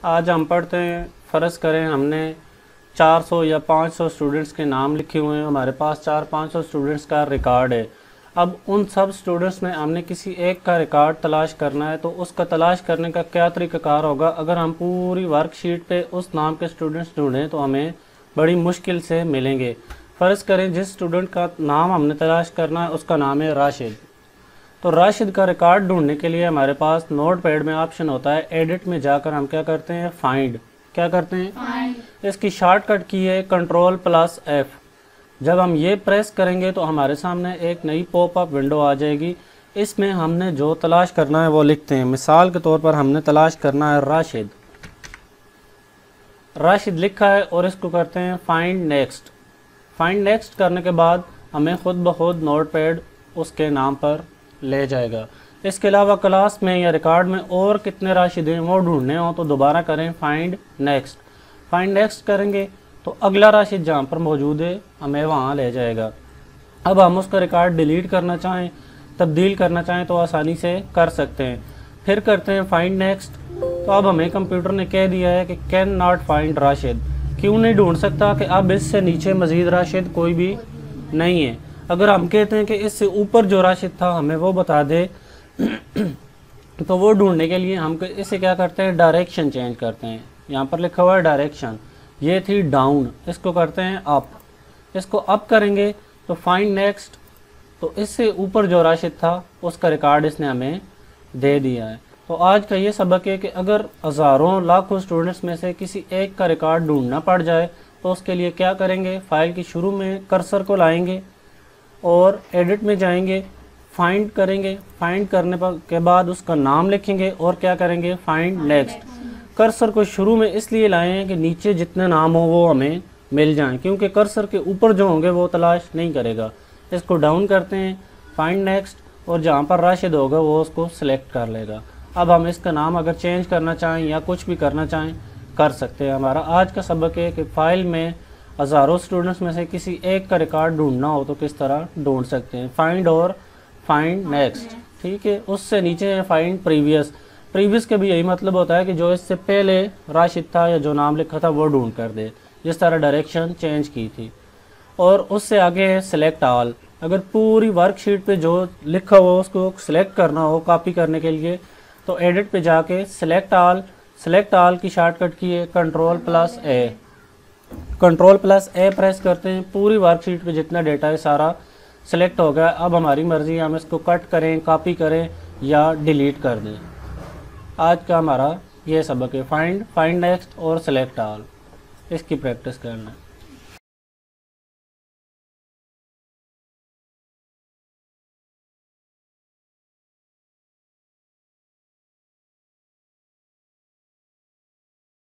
आज हम पढ़ते हैं, फ़र्ज़ करें हमने 400 या 500 स्टूडेंट्स के नाम लिखे हुए हैं। हमारे पास 400-500 स्टूडेंट्स का रिकॉर्ड है। अब उन सब स्टूडेंट्स में हमने किसी एक का रिकॉर्ड तलाश करना है, तो उसका तलाश करने का क्या तरीक़ाकार होगा। अगर हम पूरी वर्कशीट पे उस नाम के स्टूडेंट्स ढूंढें तो हमें बड़ी मुश्किल से मिलेंगे। फ़र्ज़ करें जिस स्टूडेंट का नाम हमने तलाश करना है उसका नाम है राशिद। तो राशिद का रिकॉर्ड ढूंढने के लिए हमारे पास नोट पैड में ऑप्शन होता है, एडिट में जाकर हम क्या करते हैं, फाइंड। क्या करते हैं, फाइंड। इसकी शॉर्टकट की है Ctrl+F। जब हम ये प्रेस करेंगे तो हमारे सामने एक नई पॉपअप विंडो आ जाएगी। इसमें हमने जो तलाश करना है वो लिखते हैं। मिसाल के तौर पर हमने तलाश करना है राशिद। राशिद लिखा है और इसको करते हैं फाइंड नेक्स्ट। फाइंड नेक्स्ट करने के बाद हमें खुद ब खुद नोट पैड उसके नाम पर ले जाएगा। इसके अलावा क्लास में या रिकॉर्ड में और कितने राशिद हैं वो ढूंढने हो तो दोबारा करें फाइंड नेक्स्ट। फाइंड नेक्स्ट करेंगे तो अगला राशिद जहाँ पर मौजूद है हमें वहाँ ले जाएगा। अब हम उसका रिकॉर्ड डिलीट करना चाहें, तब्दील करना चाहें तो आसानी से कर सकते हैं। फिर करते हैं फाइंड नेक्स्ट। तो अब हमें कंप्यूटर ने कह दिया है कि कैन नॉट फाइंड राशिद। क्यों नहीं ढूंढ सकता कि अब इससे नीचे मज़ीद राशिद कोई भी नहीं है। अगर हम कहते हैं कि इससे ऊपर जो राशिद था हमें वो बता दे तो वो ढूंढने के लिए हम इसे क्या करते हैं, डायरेक्शन चेंज करते हैं। यहाँ पर लिखा हुआ है डायरेक्शन, ये थी डाउन, इसको करते हैं अप। इसको अप करेंगे तो फाइंड नेक्स्ट, तो इससे ऊपर जो राशिद था उसका रिकॉर्ड इसने हमें दे दिया है। तो आज का ये सबक है कि अगर हज़ारों लाखों स्टूडेंट्स में से किसी एक का रिकॉर्ड ढूंढना पड़ जाए तो उसके लिए क्या करेंगे, फाइल की शुरू में कर्सर को लाएंगे और एडिट में जाएंगे, फाइंड करेंगे। फाइंड करने के बाद उसका नाम लिखेंगे और क्या करेंगे, फाइंड नेक्स्ट। कर्सर को शुरू में इसलिए लाए हैं कि नीचे जितने नाम हो वो हमें मिल जाएं, क्योंकि कर्सर के ऊपर जो होंगे वो तलाश नहीं करेगा। इसको डाउन करते हैं, फाइंड नेक्स्ट, और जहाँ पर राशिद होगा वो उसको सिलेक्ट कर लेगा। अब हम इसका नाम अगर चेंज करना चाहें या कुछ भी करना चाहें कर सकते हैं। हमारा आज का सबक है कि फ़ाइल में हज़ारों स्टूडेंट्स में से किसी एक का रिकॉर्ड ढूंढना हो तो किस तरह ढूंढ सकते हैं, फाइंड और फाइंड नेक्स्ट। ठीक है, उससे नीचे है फाइंड प्रीवियस। प्रीवियस का भी यही मतलब होता है कि जो इससे पहले राशिद था या जो नाम लिखा था वो ढूंढ कर दे, जिस तरह डायरेक्शन चेंज की थी। और उससे आगे है सिलेक्ट ऑल। अगर पूरी वर्कशीट पे जो लिखा हो उसको सिलेक्ट करना हो कॉपी करने के लिए तो एडिट पे जाके सिलेक्ट ऑल। सिलेक्ट ऑल की शॉर्टकट की है Ctrl+A। Ctrl+A प्रेस करते हैं, पूरी वर्कशीट पे जितना डेटा है सारा सिलेक्ट हो गया। अब हमारी मर्ज़ी है हम इसको कट करें, कॉपी करें या डिलीट कर दें। आज का हमारा ये सबक है, फाइंड नेक्स्ट और सिलेक्ट ऑल। इसकी प्रैक्टिस करना है।